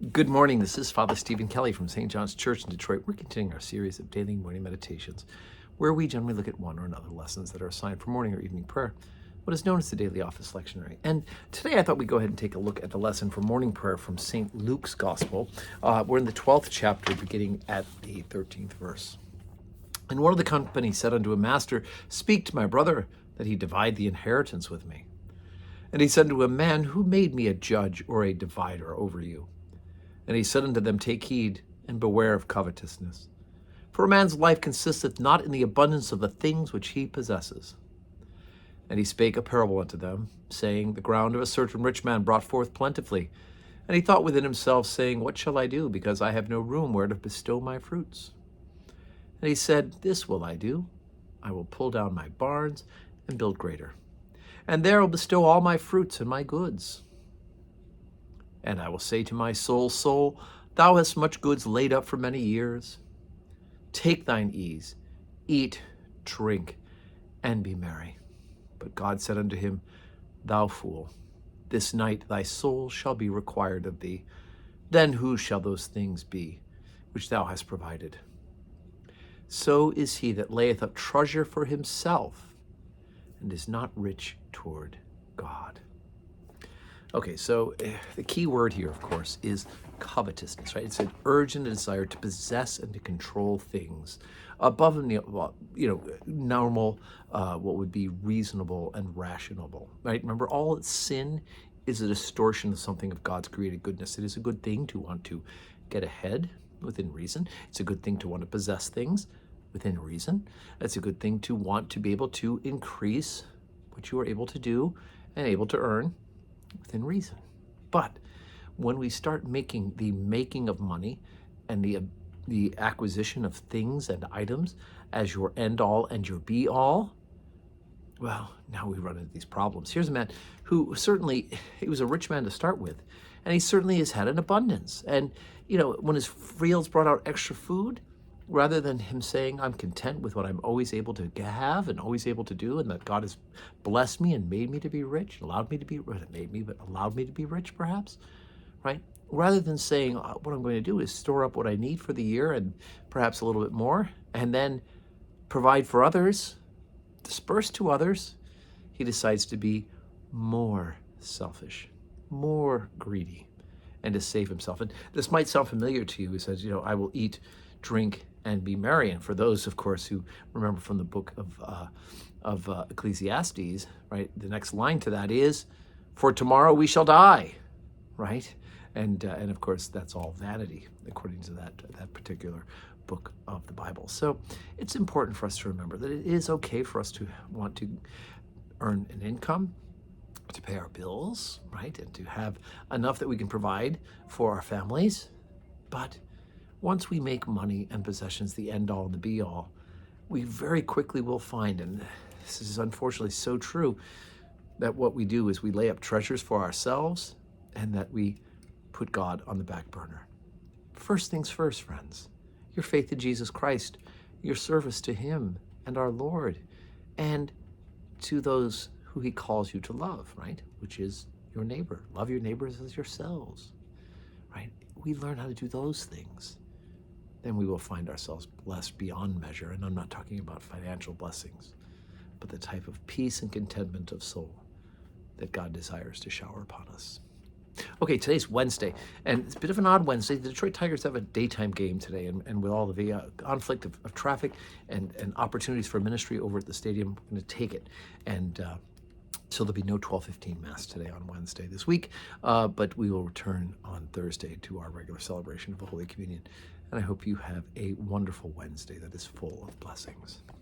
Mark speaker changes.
Speaker 1: Good morning. This is Father Stephen Kelly from St. John's Church in Detroit. We're continuing our series of daily morning meditations, where we generally look at one or another lessons that are assigned for morning or evening prayer, what is known as the daily office lectionary. And today I thought we'd go ahead and take a look at the lesson for morning prayer from St. Luke's Gospel. We're in the 12th chapter, beginning at the 13th verse. And one of the company said unto him, Master, speak to my brother, that he divide the inheritance with me. And he said unto him, Man, who made me a judge or a divider over you? And he said unto them, Take heed, and beware of covetousness. For a man's life consisteth not in the abundance of the things which he possesses. And he spake a parable unto them, saying, The ground of a certain rich man brought forth plentifully. And he thought within himself, saying, What shall I do, because I have no room where to bestow my fruits? And he said, This will I do. I will pull down my barns and build greater. And there will bestow all my fruits and my goods. And I will say to my soul, Soul, thou hast much goods laid up for many years. Take thine ease, eat, drink, and be merry. But God said unto him, Thou fool, this night thy soul shall be required of thee. Then whose shall those things be which thou hast provided? So is he that layeth up treasure for himself, and is not rich toward God. Okay, so the key word here, of course, is covetousness, right? It's an urgent desire to possess and to control things above and normal, what would be reasonable and rational, right? Remember, all sin is a distortion of something of God's created goodness. It is a good thing to want to get ahead within reason. It's a good thing to want to possess things within reason. It's a good thing to want to be able to increase what you are able to do and able to earn within reason. But when we start making the making of money and the acquisition of things and items as your end all and your be all, well, now we run into these problems. Here's a man who certainly, he was a rich man to start with, and he certainly has had an abundance. And, when his fields brought out extra food, rather than him saying, I'm content with what I'm always able to have and always able to do, and that God has blessed me and made me to be rich, allowed me to be rich, perhaps, right? Rather than saying, what I'm going to do is store up what I need for the year and perhaps a little bit more, and then provide for others, disperse to others, he decides to be more selfish, more greedy, and to save himself. And this might sound familiar to you. He says, I will eat, drink, and be merry. And for those, of course, who remember from the book of Ecclesiastes, right, the next line to that is, for tomorrow we shall die, right? And of course, that's all vanity, according to that particular book of the Bible. So it's important for us to remember that it is okay for us to want to earn an income, to pay our bills, right, and to have enough that we can provide for our families. But once we make money and possessions the end all and the be all, we very quickly will find, and this is unfortunately so true, that what we do is we lay up treasures for ourselves and that we put God on the back burner. First things first, friends, your faith in Jesus Christ, your service to him and our Lord, and to those who he calls you to love, right? Which is your neighbor. Love your neighbors as yourselves, right? We learn how to do those things, then we will find ourselves blessed beyond measure. And I'm not talking about financial blessings, but the type of peace and contentment of soul that God desires to shower upon us. Okay, today's Wednesday, and it's a bit of an odd Wednesday. The Detroit Tigers have a daytime game today, and with all the conflict of traffic and opportunities for ministry over at the stadium, we're going to take it. And so there'll be no 12:15 Mass today on Wednesday this week, but we will return on Thursday to our regular celebration of the Holy Communion. And I hope you have a wonderful Wednesday that is full of blessings.